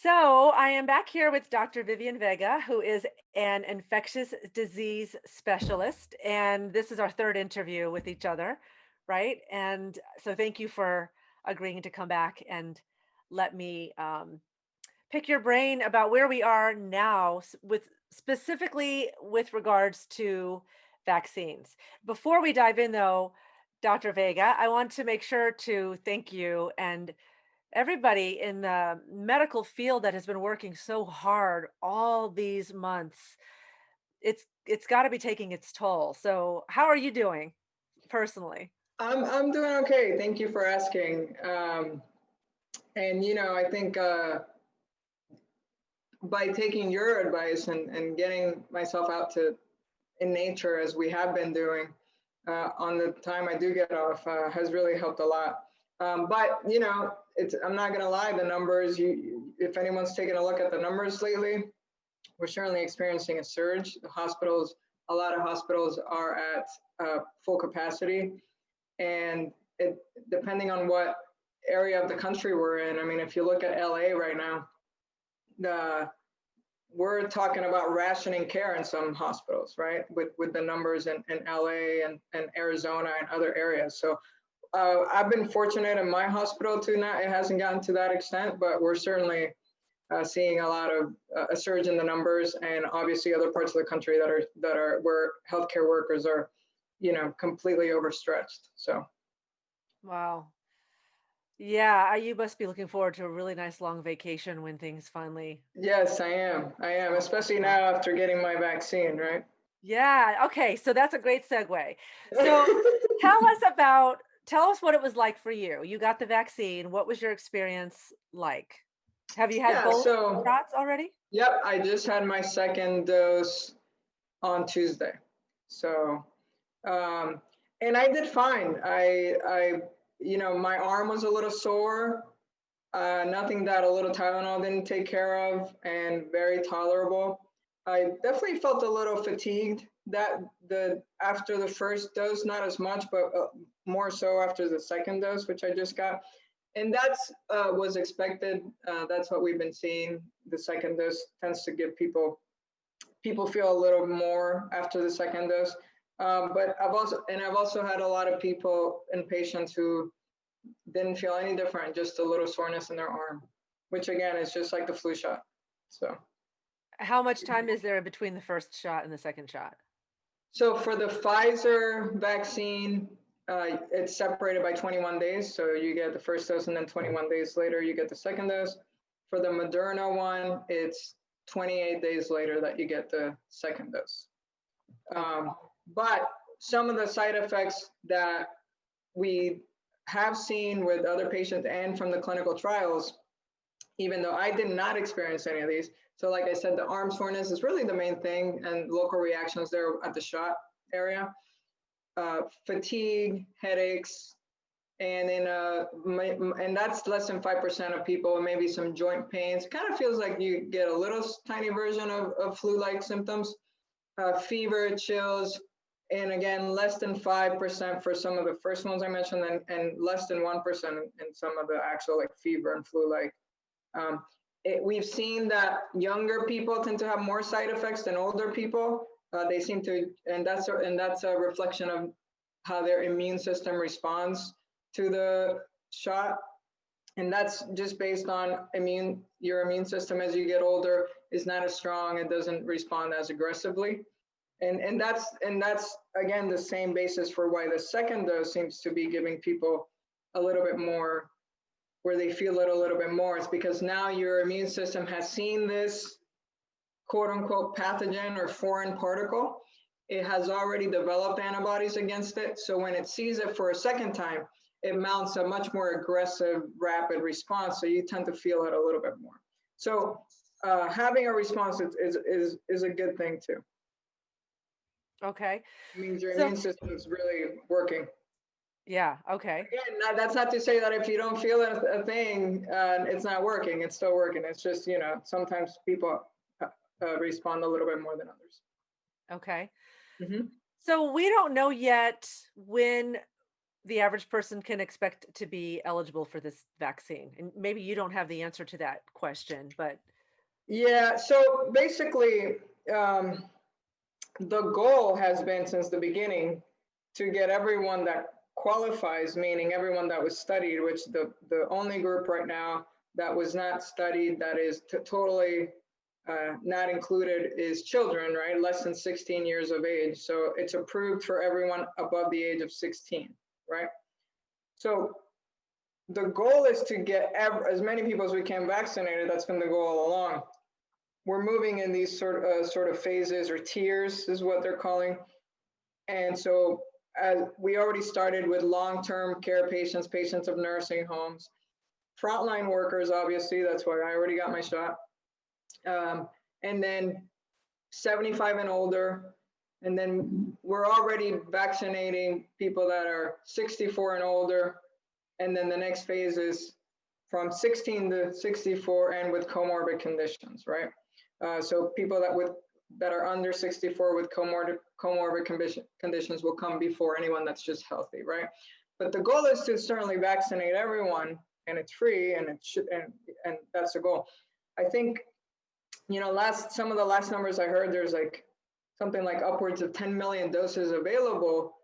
So I am back here with Dr. Vivian Vega, who is an infectious disease specialist. And this is our third interview with each other, right? And so thank you for agreeing to come back and let me pick your brain about where we are now with specifically with regards to vaccines. Before we dive in, though, Dr. Vega, I want to make sure to thank you and everybody in the medical field that has been working so hard all these months. It's got to be taking its toll. So, how are you doing personally? I'm doing okay. Thank you for asking. And I think by taking your advice and getting myself out to in nature as we have been doing on the time I do get off has really helped a lot. But I'm not gonna lie, the numbers. If anyone's taken a look at the numbers lately, we're certainly experiencing a surge. A lot of hospitals are at full capacity. And depending on what area of the country we're in, I mean, if you look at LA right now, we're talking about rationing care in some hospitals, right? With the numbers in LA and Arizona and other areas. So I've been fortunate in my hospital too. Now it hasn't gotten to that extent, but we're certainly seeing a lot of a surge in the numbers, and obviously other parts of the country that are where healthcare workers are, completely overstretched. So. Wow. Yeah, you must be looking forward to a really nice long vacation when things finally. Yes, I am. I am, especially now after getting my vaccine, right? Yeah. Okay. So that's a great segue. So tell us what it was like for you. You got the vaccine. What was your experience like? Have you had Yeah, both so shots already? yep, I just had my second dose on Tuesday. So um and I did fine. My arm was a little sore. Nothing that a little Tylenol didn't take care of, and very tolerable. I definitely felt a little fatigued after the first dose, not as much, but more so after the second dose, which I just got, and that's was expected. That's what we've been seeing. The second dose tends to give people feel a little more after the second dose. But I've also had a lot of people and patients who didn't feel any different, just a little soreness in their arm, which again is just like the flu shot. So, How much time is there between the first shot and the second shot? so for the Pfizer vaccine, it's separated by 21 days. So you get the first dose, and then 21 days later you get the second dose. For the Moderna one, it's 28 days later that you get the second dose. Okay. But some of the side effects that we have seen with other patients and from the clinical trials, even though I did not experience any of these. So like I said, the arm soreness is really the main thing, and local reactions there at the shot area. Fatigue, headaches, and and that's less than 5% of people, maybe some joint pains. It kind of feels like you get a little tiny version of flu-like symptoms. Fever, chills, and again, less than 5% for some of the first ones I mentioned, and less than 1% in some of the actual like fever and flu-like. We've seen that younger people tend to have more side effects than older people. They seem to, and that's a reflection of how their immune system responds to the shot. And that's just based on your immune system as you get older is not as strong. It doesn't respond as aggressively. And that's again the same basis for why the second dose seems to be giving people a little bit more, where they feel it a little bit more. It's because now your immune system has seen this quote unquote pathogen or foreign particle. It has already developed antibodies against it. So when it sees it for a second time, it mounts a much more aggressive, rapid response. So you tend to feel it a little bit more. So having a response is a good thing too. Okay. It means your So, immune system is really working. yeah, okay. Again, that's not to say that if you don't feel a thing, it's not working. It's still working. It's just, sometimes people respond a little bit more than others. Okay. Mm-hmm. So we don't know yet when the average person can expect to be eligible for this vaccine? And maybe you don't have the answer to that question, but Yeah, so basically, um, the goal has been since the beginning to get everyone that qualifies, meaning everyone that was studied, which the only group right now that was not studied, that is totally not included, is children, right? Less than 16 years of age. So it's approved for everyone above the age of 16, right? So the goal is to get as many people as we can vaccinated. That's been the goal all along. We're moving in these sort of phases, or tiers is what they're calling. And so we already started with long-term care patients, patients of nursing homes, frontline workers, obviously, that's why I already got my shot. And then 75 and older. And then we're already vaccinating people that are 64 and older. And then the next phase is from 16 to 64 and with comorbid conditions, right? So people that are under 64 with comorbid conditions will come before anyone that's just healthy, right? But the goal is to certainly vaccinate everyone, and it's free, and it should, and that's the goal. I think, some of the last numbers I heard, there's like something like upwards of 10 million doses available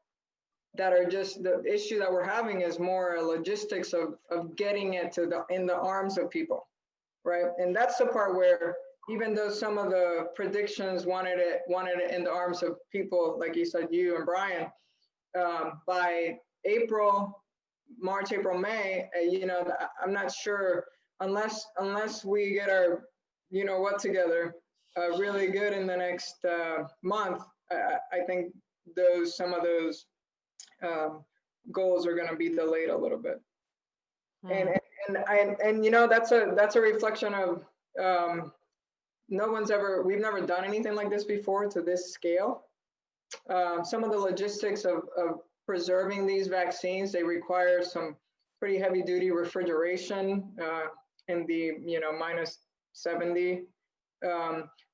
that are just, the issue that we're having is more logistics of getting it in the arms of people, right? And that's the part where, even though some of the predictions wanted it in the arms of people, like you said, you and Brian, by March, April, May, I'm not sure, unless we get our, what together really good in the next month, I think some of those goals are going to be delayed a little bit. And that's a reflection of we've never done anything like this before to this scale. Some of the logistics of preserving these vaccines, they require some pretty heavy duty refrigeration in the -70.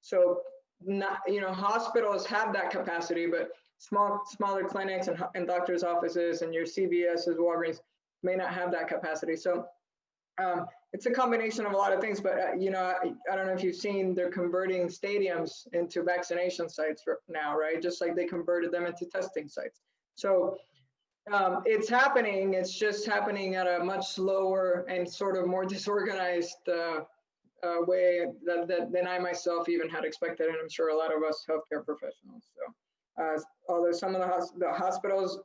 So not, hospitals have that capacity, but smaller clinics and doctors' offices and your CVS's, Walgreens may not have that capacity. So it's a combination of a lot of things, but I don't know if you've seen, they're converting stadiums into vaccination sites now, right? Just like they converted them into testing sites. So it's happening. It's just happening at a much slower and sort of more disorganized way than I myself even had expected, and I'm sure a lot of us healthcare professionals. So although some of the hospitals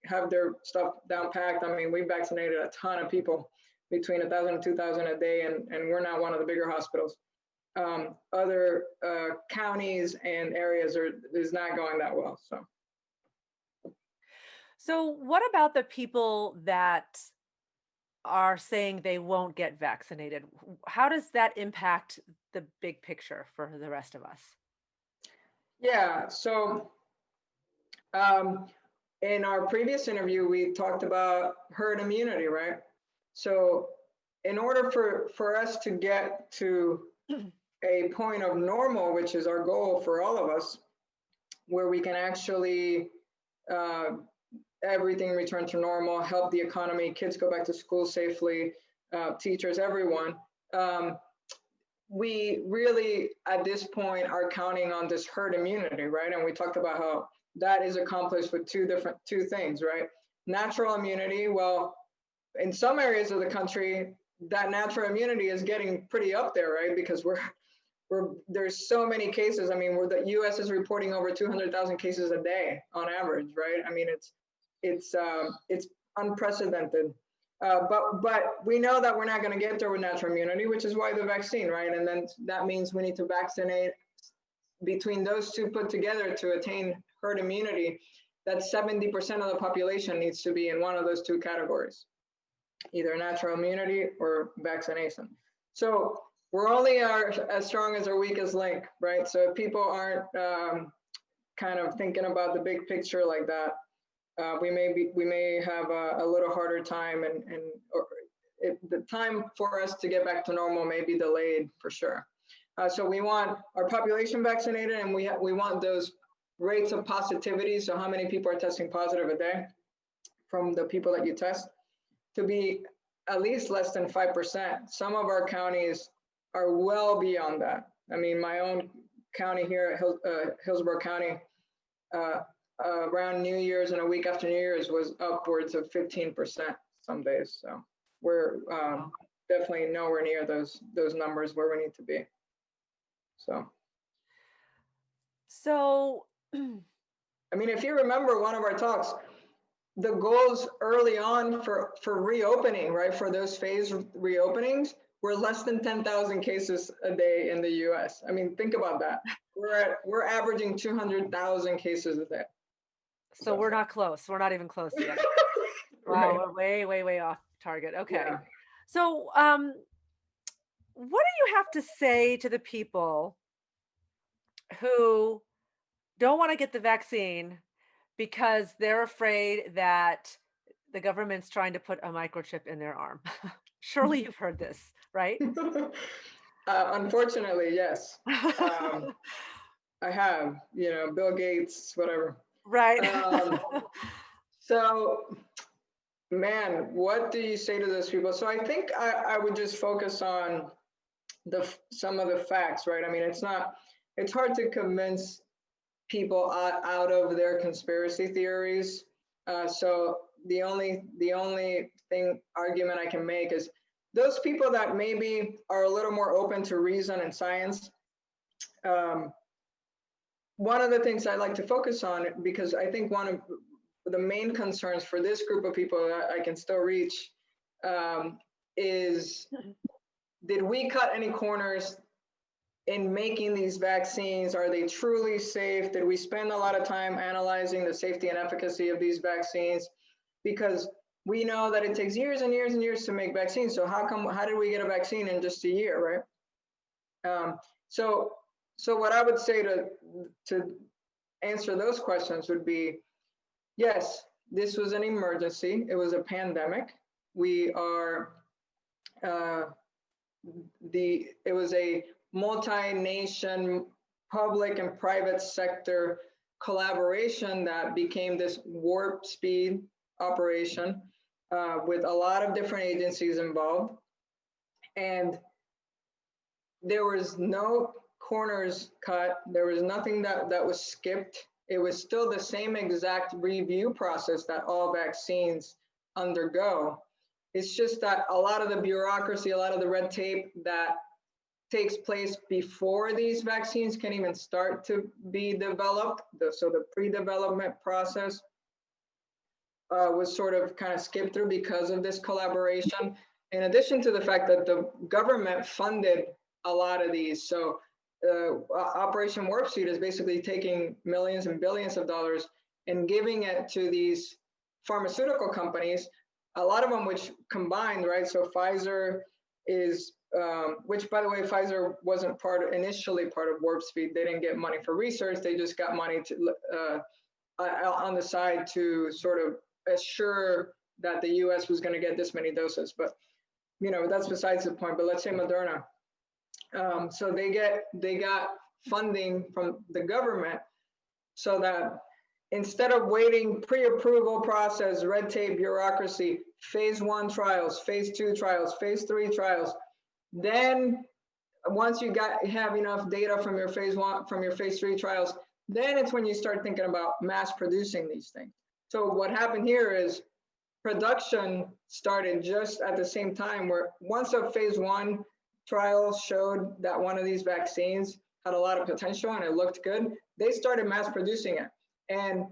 have their stuff down packed, I mean, we vaccinated a ton of people, between 1,000 and 2,000 a day, and we're not one of the bigger hospitals. Other counties and areas is not going that well. so what about the people that are saying they won't get vaccinated? How does that impact the big picture for the rest of us? Yeah, so in our previous interview, we talked about herd immunity, right? So in order for us to get to a point of normal, which is our goal for all of us, where we can actually everything return to normal, help the economy, kids go back to school safely, teachers, everyone, we really at this point are counting on this herd immunity, right? And we talked about how that is accomplished with two things, right? Natural immunity. Well, in some areas of the country, that natural immunity is getting pretty up there, right? Because there's so many cases. I mean, the U.S. is reporting over 200,000 cases a day on average, right? I mean, it's unprecedented. But we know that we're not going to get there with natural immunity, which is why the vaccine, right? And then that means we need to vaccinate. Between those two put together to attain herd immunity, that 70% of the population needs to be in one of those two categories, either natural immunity or vaccination. So we're only as strong as our weakest link, right? So if people aren't kind of thinking about the big picture like that, we may have a little harder time, and the time for us to get back to normal may be delayed for sure. So we want our population vaccinated, and we want those rates of positivity. So how many people are testing positive a day? from the people that you test to be at least less than 5%. Some of our counties are well beyond that. I mean, my own county here at Hillsborough County, around New Year's and a week after New Year's was upwards of 15% some days. So we're definitely nowhere near those numbers where we need to be. So, I mean, if you remember one of our talks, the goals early on for reopening, right, for those phase reopenings were less than 10,000 cases a day in the US. I mean, think about that. We're averaging 200,000 cases a day. so we're not close. We're not even close yet. Right. Wow, we're way, way, way off target. Okay. Yeah. So, what do you have to say to the people who don't want to get the vaccine because they're afraid that the government's trying to put a microchip in their arm? Surely you've heard this, right? Unfortunately, yes. I have, Bill Gates, whatever. Right. So, man, what do you say to those people? So I think I would just focus on some of the facts, right? I mean, it's hard to convince people out of their conspiracy theories. So the only argument I can make is those people that maybe are a little more open to reason and science. One of the things I like to focus on, because I think one of the main concerns for this group of people that I can still reach is, did we cut any corners in making these vaccines? Are they truly safe? Did we spend a lot of time analyzing the safety and efficacy of these vaccines? Because we know that it takes years and years and years to make vaccines. So how did we get a vaccine in just a year, right? So what I would say to answer those questions would be, yes, this was an emergency. It was a pandemic. It was a multi-nation public and private sector collaboration that became this warp speed operation with a lot of different agencies involved. And there was no corners cut. There was nothing that was skipped. It was still the same exact review process that all vaccines undergo. It's just that a lot of the bureaucracy, a lot of the red tape that takes place before these vaccines can even start to be developed. So the pre-development process was sort of kind of skipped through because of this collaboration. In addition to the fact that the government funded a lot of these. So Operation Warp Speed is basically taking millions and billions of dollars and giving it to these pharmaceutical companies, a lot of them which combined, right? So Pfizer is, which by the way, Pfizer wasn't initially part of Warp Speed. They didn't get money for research. They just got money on the side to sort of assure that the US was going to get this many doses. But, that's besides the point. But let's say Mrna. So they got funding from the government so that instead of waiting pre-approval process, red tape, bureaucracy, phase 1 trials, phase 2 trials, phase 3 trials, then once you have enough data from your phase 1, from your phase 3 trials, then it's when you start thinking about mass producing these things. So what happened here is production started just at the same time, where once a phase 1 trial showed that one of these vaccines had a lot of potential and it looked good, they started mass producing it. And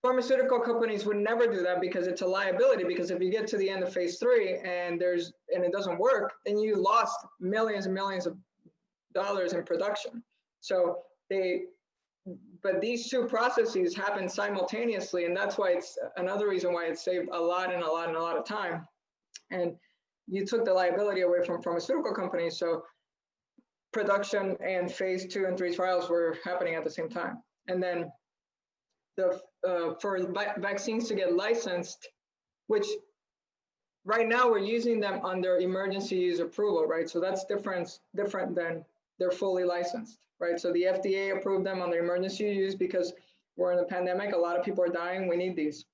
pharmaceutical companies would never do that because it's a liability, because if you get to the end of phase 3 and it doesn't work, then you lost millions and millions of dollars in production. So but these two processes happen simultaneously, and that's why it's another reason why it saved a lot of time. And you took the liability away from pharmaceutical companies. So production and phase 2 and 3 trials were happening at the same time. And then for vaccines to get licensed, which right now we're using them under emergency use approval, right? So that's different than they're fully licensed, right? So the FDA approved them under emergency use because we're in a pandemic, a lot of people are dying, we need these.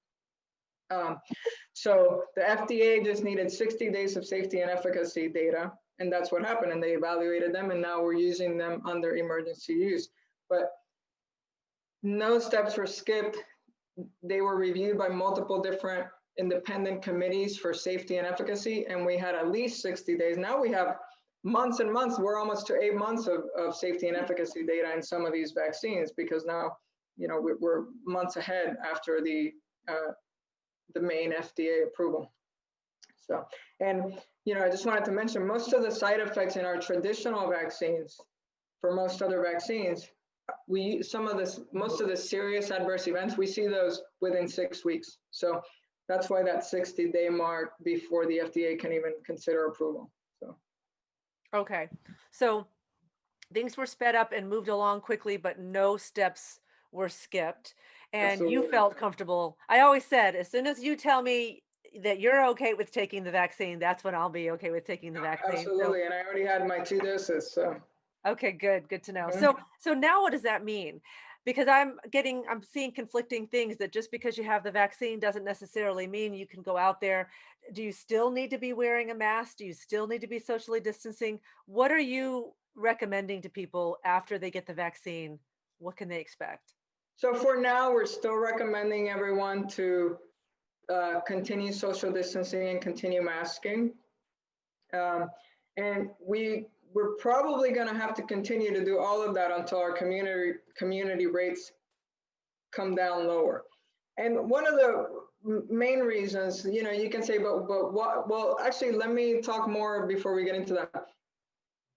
So the FDA just needed 60 days of safety and efficacy data, and that's what happened. And they evaluated them, and now we're using them under emergency use. But no steps were skipped. They were reviewed by multiple different independent committees for safety and efficacy, and we had at least 60 days. Now we have months and months. We're almost to 8 months of safety and efficacy data in some of these vaccines, because now, you know, we're months ahead after the main FDA approval. So, and, you know, I just wanted to mention, most of the side effects in our traditional vaccines, for most other vaccines, most of the serious adverse events, we see those within 6 weeks. So that's why that 60-day mark before the FDA can even consider approval. So. Okay. So things were sped up and moved along quickly, but no steps were skipped. And Absolutely. you felt comfortable. I always said, as soon as you tell me that you're okay with taking the vaccine, that's when I'll be okay with taking the vaccine. Absolutely. And I already had my 2 doses. So. Okay, good to know. Mhm. So now what does that mean? Because I'm seeing conflicting things, that just because you have the vaccine doesn't necessarily mean you can go out there. Do you still need to be wearing a mask? Do you still need to be socially distancing? What are you recommending to people after they get the vaccine? What can they expect? So for now, we're still recommending everyone to continue social distancing and continue masking. And we're probably going to have to continue to do all of that until our community rates come down lower. And one of the main reasons, you know, you can say, but what? Well, actually, let me talk more before we get into that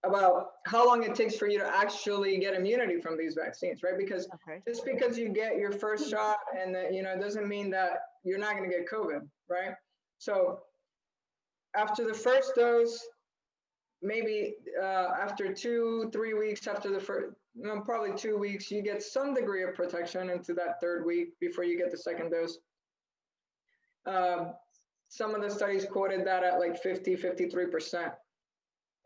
about how long it takes for you to actually get immunity from these vaccines, right? Because just because you get your first shot and that, you know, it doesn't mean that you're not going to get COVID, right? So after the first dose, maybe after 2-3 weeks after the first, probably 2 weeks, you get some degree of protection into that third week before you get the second dose. Some of the studies quoted that at like 50-53%.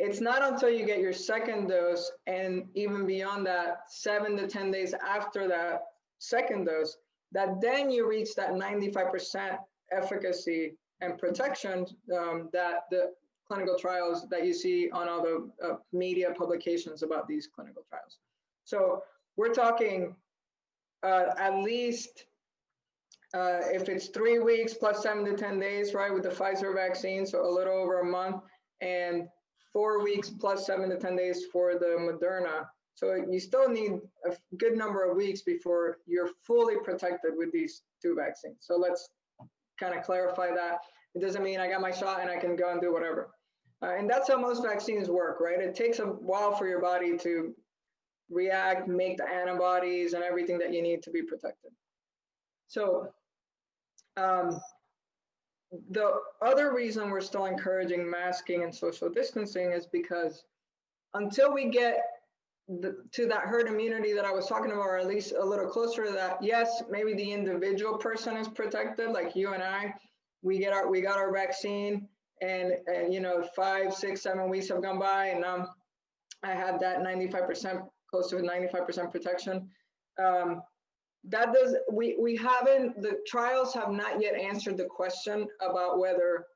It's not until you get your second dose, and even beyond that, 7 to 10 days after that second dose, that then you reach that 95% efficacy and protection that the clinical trials that you see on all the media publications about these clinical trials. So we're talking at least, if it's 3 weeks plus 7 to 10 days, right, with the Pfizer vaccine, so a little over a month, and 4 weeks plus 7 to 10 days for the Moderna. So you still need a good number of weeks before you're fully protected with these 2 vaccines. So let's kind of clarify that. It doesn't mean I got my shot and I can go and do whatever. And that's how most vaccines work, right? It takes a while for your body to react, make the antibodies and everything that you need to be protected. So the other reason we're still encouraging masking and social distancing is because until we get to that herd immunity that I was talking about, or at least a little closer to that, yes, maybe the individual person is protected, like you and I, we got our vaccine, and you know, 5, 6, 7 weeks have gone by, and now I have that 95%, close to 95% protection. That does, we haven't, the trials have not yet answered the question about whether,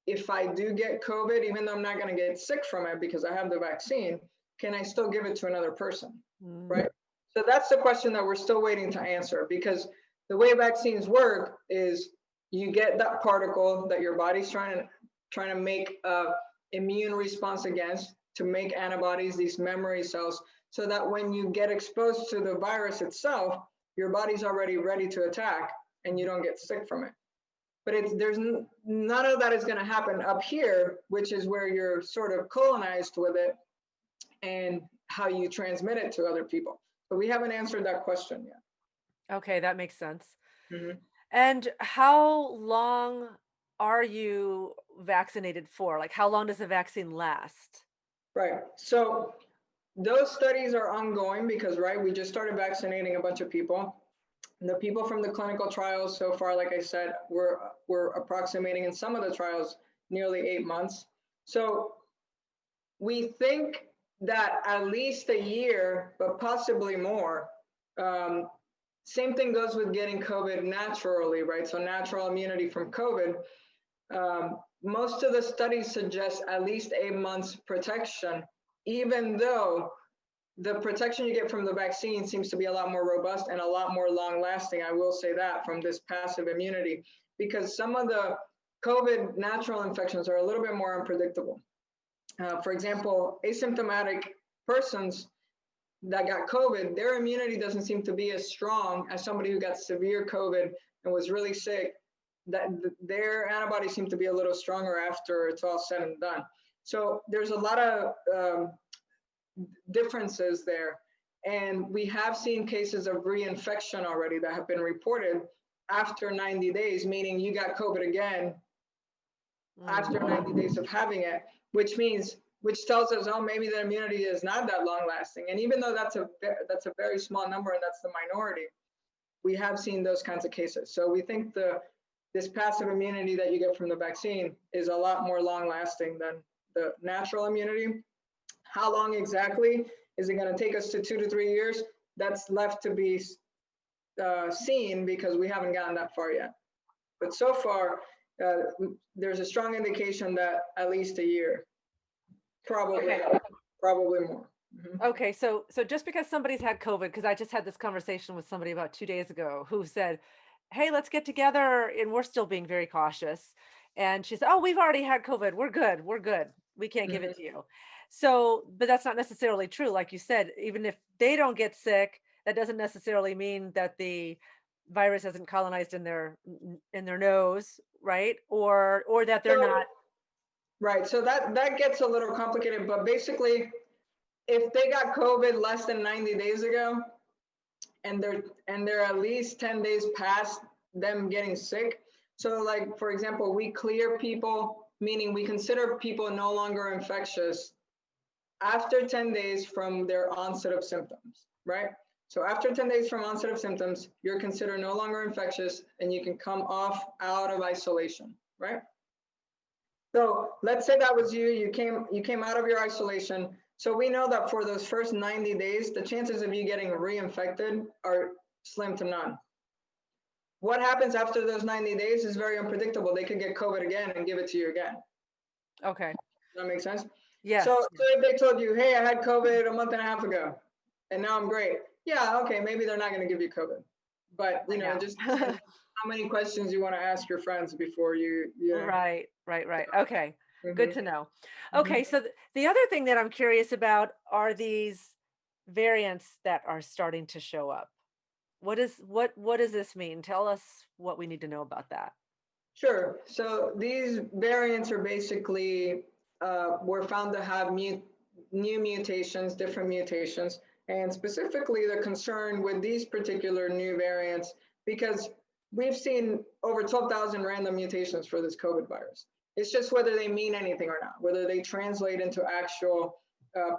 if I do get COVID, even though I'm not going to get sick from it because I have the vaccine, can I still give it to another person, right? So that's the question that we're still waiting to answer, because the way vaccines work is you get that particle that your body's trying to make an immune response against, to make antibodies, these memory cells, so that when you get exposed to the virus itself, your body's already ready to attack and you don't get sick from it. But there's none of that is going to happen up here, which is where you're sort of colonized with it and how you transmit it to other people. So we haven't answered that question yet. Okay, that makes sense. Mm-hmm. And how long are you vaccinated for? Like, how long does the vaccine last? Right. So those studies are ongoing because, right, we just started vaccinating a bunch of people. The people from the clinical trials so far, like I said, we're approximating in some of the trials nearly 8 months. So we think that at least a year, but possibly more, Same thing goes with getting COVID naturally, right? So natural immunity from COVID. Most of the studies suggest at least 8 months protection, even though the protection you get from the vaccine seems to be a lot more robust and a lot more long lasting. I will say that from this passive immunity, because some of the COVID natural infections are a little bit more unpredictable. For example, asymptomatic persons that got COVID, their immunity doesn't seem to be as strong as somebody who got severe COVID and was really sick. That their antibodies seem to be a little stronger after it's all said and done. So there's a lot of differences there. And we have seen cases of reinfection already that have been reported after 90 days, meaning you got COVID again after 90 days of having it, which tells us, oh, maybe the immunity is not that long lasting. And even though that's a very small number and that's the minority, we have seen those kinds of cases. So we think this passive immunity that you get from the vaccine is a lot more long lasting than the natural immunity. How long exactly is it going to take us to 2 to 3 years? That's left to be seen, because we haven't gotten that far yet. But so far, there's a strong indication that at least a year, probably more. Mm-hmm. Okay, so just because somebody's had COVID, because I just had this conversation with somebody about 2 days ago who said, "Hey, let's get together," and we're still being very cautious. And she said, "Oh, we've already had COVID. We're good. We're good. We can't give it to you." So, but that's not necessarily true. Like you said, even if they don't get sick, that doesn't necessarily mean that the virus hasn't colonized in their nose, right? Or that they're So, not. right. So that gets a little complicated, but basically, if they got COVID less than 90 days ago, and they're at least 10 days past them getting sick. So like, for example, we clear people, meaning we consider people no longer infectious after 10 days from their onset of symptoms, right? So after 10 days from onset of symptoms, you're considered no longer infectious and you can come out of isolation, right? So let's say that was you came out of your isolation. So we know that for those first 90 days, the chances of you getting reinfected are slim to none. What happens after those 90 days is very unpredictable. They could get COVID again and give it to you again. Okay. Does that make sense? Yes. So if they told you, hey, I had COVID a month and a half ago, and now I'm great. Yeah, okay, maybe they're not going to give you COVID. But, it just depends how many questions you want to ask your friends before you. Right. Okay. Good to know. Mhm. Okay, so the other thing that I'm curious about are these variants that are starting to show up. What does this mean? Tell us what we need to know about that. Sure. So these variants are basically were found to have new mutations, different mutations, and specifically the concern with these particular new variants, because we've seen over 12,000 random mutations for this COVID virus. It's just whether they mean anything or not, whether they translate into actual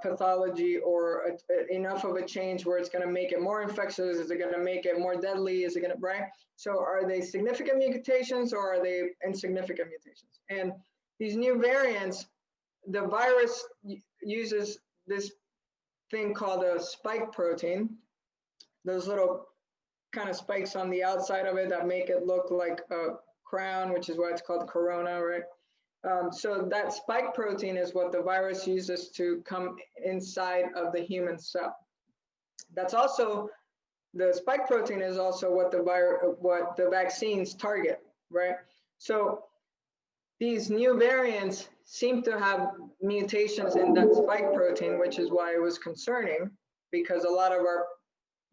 pathology or enough of a change where it's going to make it more infectious. Is it going to make it more deadly? Is it going to, right? So are they significant mutations or are they insignificant mutations? And these new variants, the virus uses this thing called a spike protein, those little kind of spikes on the outside of it that make it look like a crown, which is why it's called corona, right? So that spike protein is what the virus uses to come inside of the human cell. That's also, the spike protein is also what the vaccines target, right? So these new variants seem to have mutations in that spike protein, which is why it was concerning, because a lot of our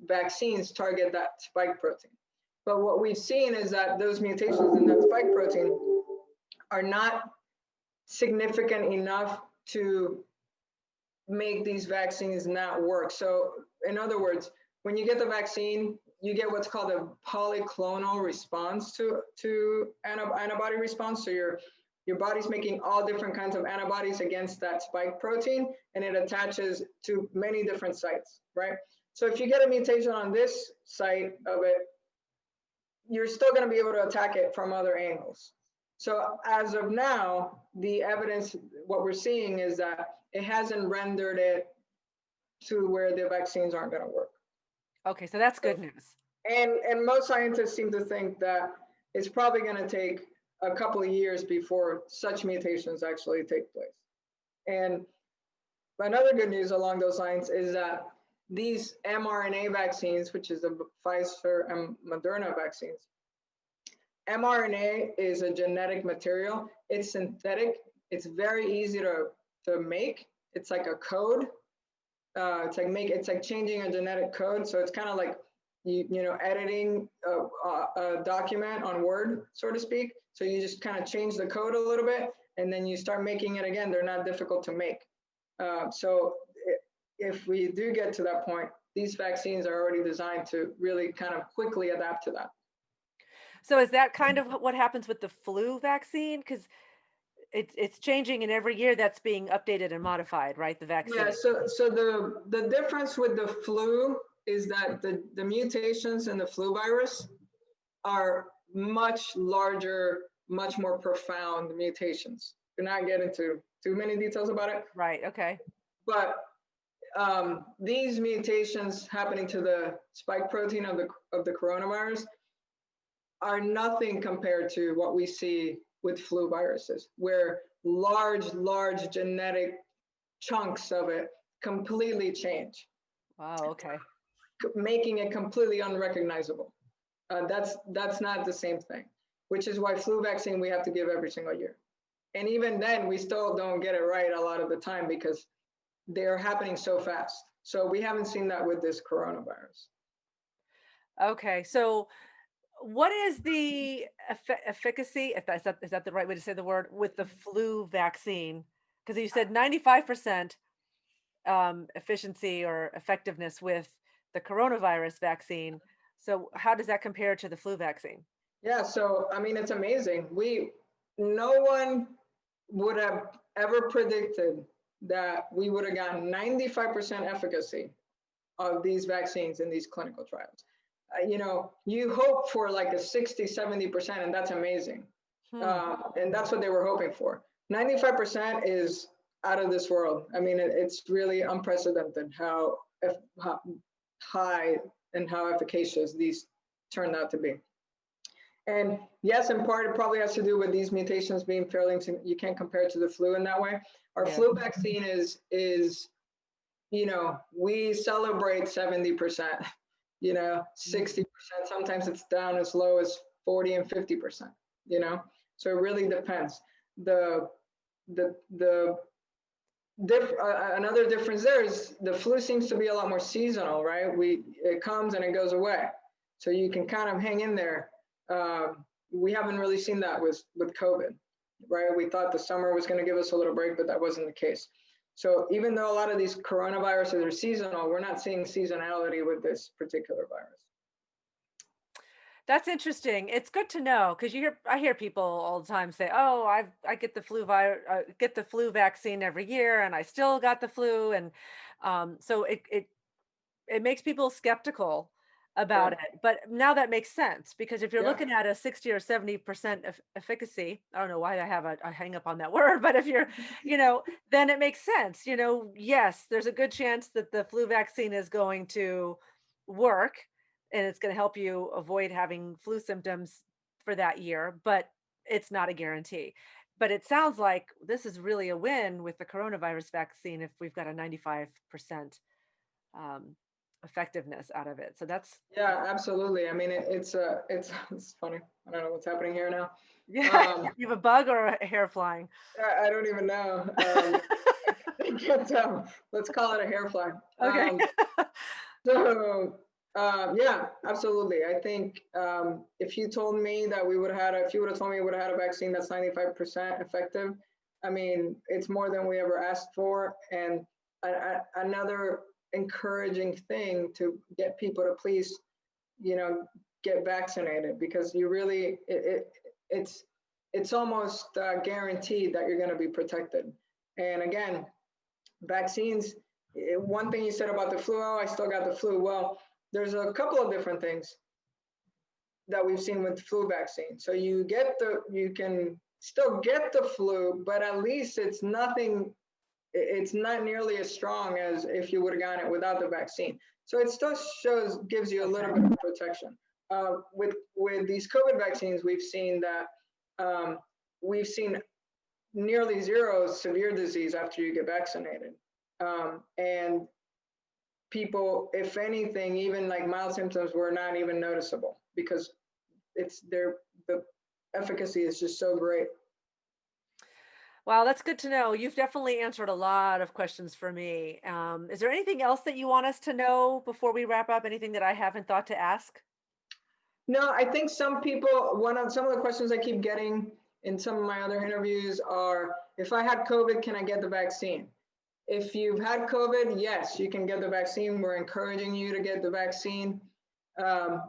vaccines target that spike protein. But what we've seen is that those mutations in that spike protein are not significant enough to make these vaccines not work. So in other words, when you get the vaccine, you get what's called a polyclonal response to antibody response. So your body's making all different kinds of antibodies against that spike protein, and it attaches to many different sites, right? So if you get a mutation on this site of it, you're still going to be able to attack it from other angles. So as of now, the evidence, what we're seeing is that it hasn't rendered it to where the vaccines aren't going to work. Okay, so that's good news. And most scientists seem to think that it's probably going to take a couple of years before such mutations actually take place. And another good news along those lines is that these mRNA vaccines, which is the Pfizer and Moderna vaccines, mRNA is a genetic material. It's synthetic. It's very easy to make. It's like a code. It's like changing a genetic code. So it's kind of like editing a document on Word, so to speak. So you just kind of change the code a little bit, and then you start making it again. They're not difficult to make. So if we do get to that point, these vaccines are already designed to really kind of quickly adapt to that. So is that kind of what happens with the flu vaccine? Because it's changing, and every year that's being updated and modified, right? The Yeah, vaccine. so the difference with the flu is that the mutations in the flu virus are much larger, much more profound mutations. Do not get into too many details about it, Right. Okay. but these mutations happening to the spike protein of the coronavirus are nothing compared to what we see with flu viruses, where large genetic chunks of it completely change, Wow. Okay. making it completely unrecognizable. That's not the same thing, which is why flu vaccine we have to give every single year. And even then, we still don't get it right a lot of the time because they're happening so fast. So we haven't seen that with this coronavirus. Okay. So what is the efficacy, if is that the right way to say the word, with the flu vaccine? Because you said 95% efficiency or effectiveness with the coronavirus vaccine. So how does that compare to the flu vaccine? Yeah, so I mean, it's amazing. No one would have ever predicted that we would have gotten 95% efficacy of these vaccines in these clinical trials. You hope for like a 60, 70%, and that's amazing. Hmm. And that's what they were hoping for. 95% is out of this world. I mean, it's really unprecedented how high and how efficacious these turned out to be. And yes, in part, it probably has to do with these mutations being fairly, you can't compare it to the flu in that way. Our Yeah. flu vaccine is we celebrate 70%, 60%. Sometimes it's down as low as 40 and 50%, so it really depends. Another difference there is the flu seems to be a lot more seasonal, right? It comes and it goes away. So you can kind of hang in there. We haven't really seen that with COVID, right? We thought the summer was going to give us a little break, but that wasn't the case. So even though a lot of these coronaviruses are seasonal, we're not seeing seasonality with this particular virus. That's interesting. It's good to know because I hear people all the time say, "Oh, I get the get the flu vaccine every year, and I still got the flu," and so it makes people skeptical about Right. it. But now that makes sense because if you're Yeah. looking at a 60 or 70% efficacy, I don't know why I have a hang up on that word, but if you're, then it makes sense. Yes, there's a good chance that the flu vaccine is going to work and it's going to help you avoid having flu symptoms for that year, but it's not a guarantee. But it sounds like this is really a win with the coronavirus vaccine if we've got a 95% um, effectiveness out of it. So that's Yeah, absolutely. I mean, it's funny. I don't know what's happening here now. yeah. Um, You have a bug or a hair flying? I don't even know. I can't tell. Let's call it a hair fly. Okay. So yeah, absolutely. I think if you told me that if you would have told me we would have had a vaccine that's 95% effective, I mean, it's more than we ever asked for. And another encouraging thing to get people to please, get vaccinated because you really, it's almost guaranteed that you're going to be protected. And again, vaccines, one thing you said about the flu, oh, I still got the flu. Well, there's a couple of different things that we've seen with flu vaccine. So you can still get the flu, but at least it's not nearly as strong as if you would have gotten it without the vaccine. So it still gives you a little Okay. bit of protection. With these COVID vaccines, um, we've seen nearly zero severe disease after you get vaccinated. And people, if anything, even like mild symptoms were not even noticeable because the efficacy is just so great. Wow, that's good to know. You've definitely answered a lot of questions for me. Is there anything else that you want us to know before we wrap up? Anything that I haven't thought to ask? No, I think some people, some of the questions I keep getting in some of my other interviews are, if I had COVID, can I get the vaccine? If you've had COVID, yes, you can get the vaccine. We're encouraging you to get the vaccine. Um,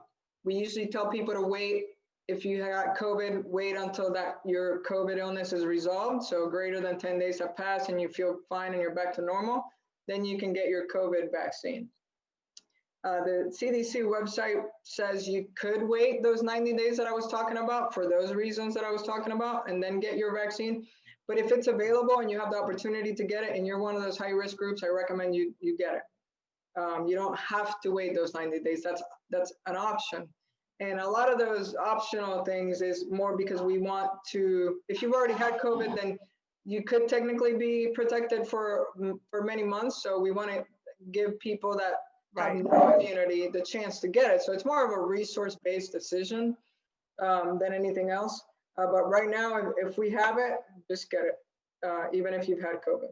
we usually tell people to wait. If you got COVID, wait until that your COVID illness is resolved. So greater than 10 days have passed and you feel fine and you're back to normal, then you can get your COVID vaccine. The CDC website says you could wait those 90 days that I was talking about for those reasons that I was talking about and then get your vaccine. But if it's available and you have the opportunity to get it and you're one of those high risk groups, I recommend you get it. You don't have to wait those 90 days. That's an option. And a lot of those optional things is more because we want to, if you've already had COVID, then you could technically be protected for many months. So we want to give people that have Right. no immunity the chance to get it. So it's more of a resource-based decision than anything else. But right now, if we have it, just get it, even if you've had COVID.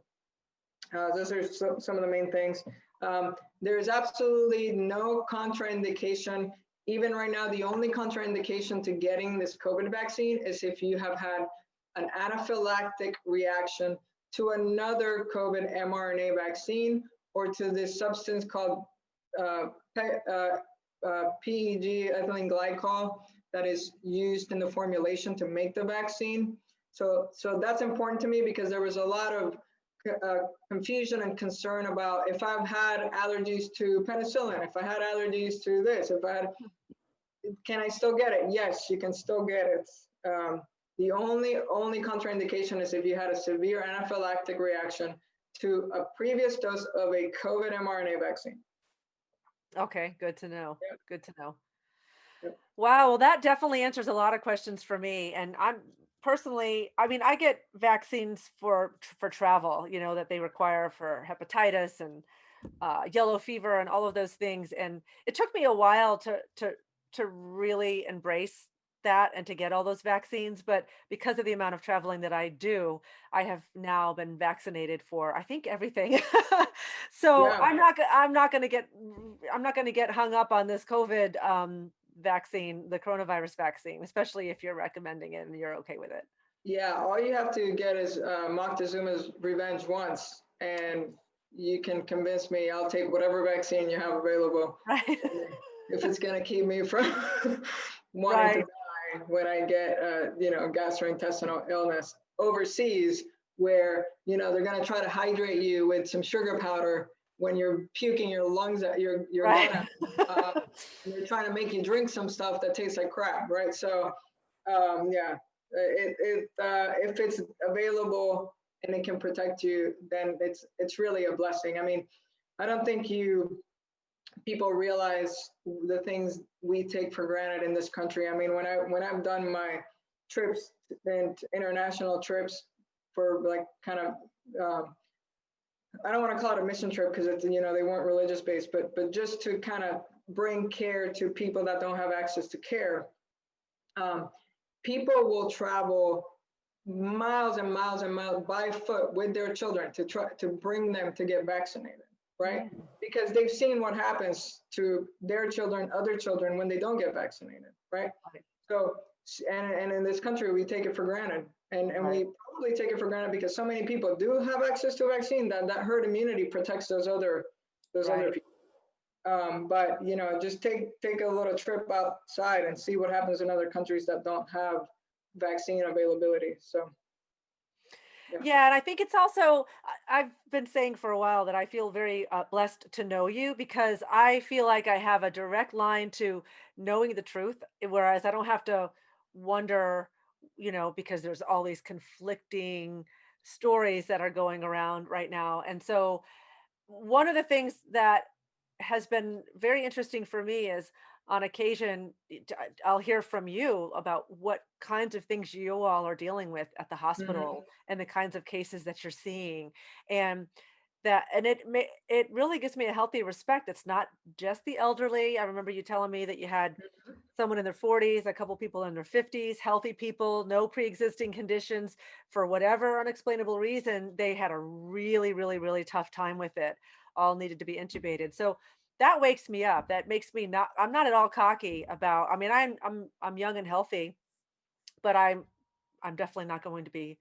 Those are some of the main things. There's absolutely no contraindication. Even right now, the only contraindication to getting this COVID vaccine is if you have had an anaphylactic reaction to another COVID mRNA vaccine or to this substance called PEG, ethylene glycol, that is used in the formulation to make the vaccine. So that's important to me because there was a lot of confusion and concern about if I've had allergies to penicillin, if I had allergies to this, can I still get it? Yes, you can still get it. The only contraindication is if you had a severe anaphylactic reaction to a previous dose of a COVID mRNA vaccine. Okay, good to know. Yep, Good to know. yep. Wow, well, that definitely answers a lot of questions for me. And I'm personally, I mean, I get vaccines for travel, that they require for hepatitis and yellow fever and all of those things. And it took me a while to really embrace that and to get all those vaccines. But because of the amount of traveling that I do, I have now been vaccinated for I think everything. So Yeah. I'm not gonna get hung up on this COVID vaccine, the coronavirus vaccine, especially if you're recommending it and you're okay with it. Yeah, all you have to get is Moctezuma's revenge once, and you can convince me I'll take whatever vaccine you have available Right. if it's going to keep me from wanting to Right. die when I get, gastrointestinal illness overseas, where they're going to try to hydrate you with some sugar powder when you're puking your lungs at your Right. gut out. And they're trying to make you drink some stuff that tastes like crap, right? So, yeah, if it's available and it can protect you, then it's really a blessing. I mean, I don't think people realize the things we take for granted in this country. I mean, when I've done my trips and international trips for like kind of I don't want to call it a mission trip because it's they weren't religious based, but just to kind of bring care to people that don't have access to care. People will travel miles and miles and miles by foot with their children to try to bring them to get vaccinated, right? Mm, Because they've seen what happens to their children, other children when they don't get vaccinated, right? right. So, and in this country, we take it for granted. And Right. we probably take it for granted because so many people do have access to a vaccine that herd immunity protects those other Right. people. But just take a little trip outside and see what happens in other countries that don't have vaccine availability. So yeah, Yeah, and I think it's also I've been saying for a while that I feel very blessed to know you because I feel like I have a direct line to knowing the truth, whereas I don't have to wonder, because there's all these conflicting stories that are going around right now. And so one of the things that has been very interesting for me is on occasion I'll hear from you about what kinds of things you all are dealing with at the Mhm. hospital and the kinds of cases that you're seeing, and it really gives me a healthy respect. It's not just the elderly. I remember you telling me that you had someone in their 40s, a couple people in their 50s, healthy people, no pre-existing conditions. For whatever unexplainable reason, they had a really, really, really tough time with it. All needed to be intubated. So that wakes me up. That makes me not. I'm not at all cocky about. I mean, I'm young and healthy, but I'm definitely not going to be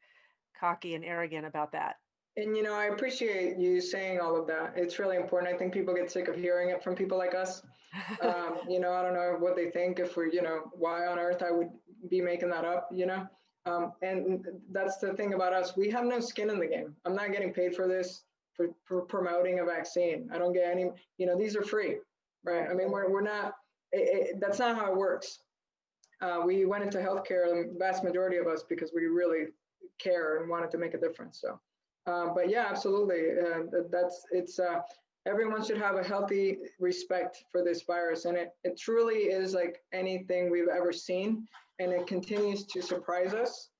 cocky and arrogant about that. And I appreciate you saying all of that. It's really important. I think people get sick of hearing it from people like us. I don't know what they think if why on earth I would be making that up, and that's the thing about us. We have no skin in the game. I'm not getting paid for this, for promoting a vaccine. I don't get any, these are free, right? I Right. mean, we're not, that's not how it works. We went into healthcare, the vast majority of us, because we really care and wanted to make a difference. So, but yeah, absolutely. Everyone should have a healthy respect for this virus. And it truly is like anything we've ever seen. And it continues to surprise us,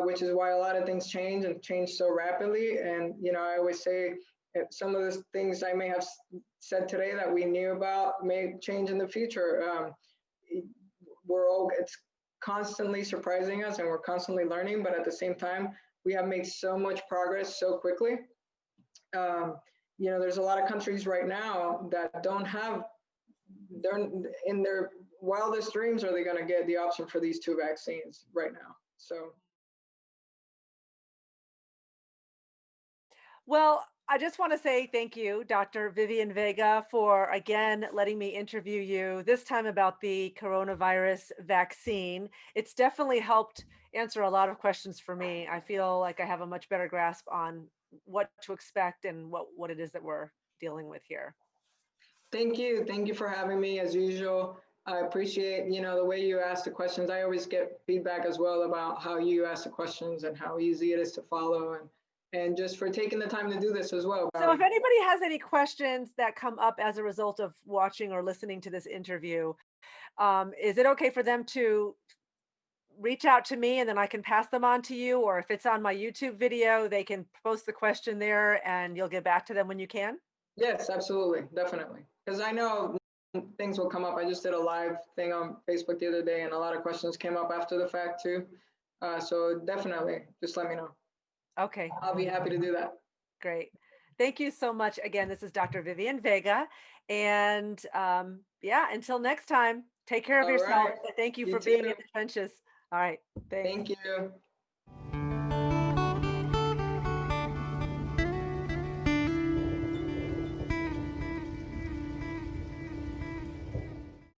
which is why a lot of things change and change so rapidly. And, I always say some of the things I may have said today that we knew about may change in the future. It's constantly surprising us and we're constantly learning, but at the same time we have made so much progress so quickly. um, there's a lot of countries right now that don't have, they're in their wildest dreams are they going to get the option for these two vaccines right now. So Well, I just want to say thank you, Dr. Vivian Vega, for again letting me interview you, this time about the coronavirus vaccine. It's definitely helped answer a lot of questions for me. I feel like I have a much better grasp on what to expect and what it is that we're dealing with here. thank you for having me as usual. I appreciate the way you ask the questions. I always get feedback as well about how you ask the questions and how easy it is to follow, and just for taking the time to do this as well. So, if anybody has any questions that come up as a result of watching or listening to this interview, is it okay for them to reach out to me and then I can pass them on to you? Or if it's on my YouTube video, they can post the question there and you'll get back to them when you can? Yes, absolutely, definitely. Because I know things will come up. I just did a live thing on Facebook the other day, and a lot of questions came up after the fact too. So definitely, just let me know. Okay, I'll be happy to do that. great. Thank you so much. Again, this is Dr. Vivian Vega. And yeah, until next time, take care of All yourself. right. Thank you You for being too. in the trenches. All right, thanks. Thank you.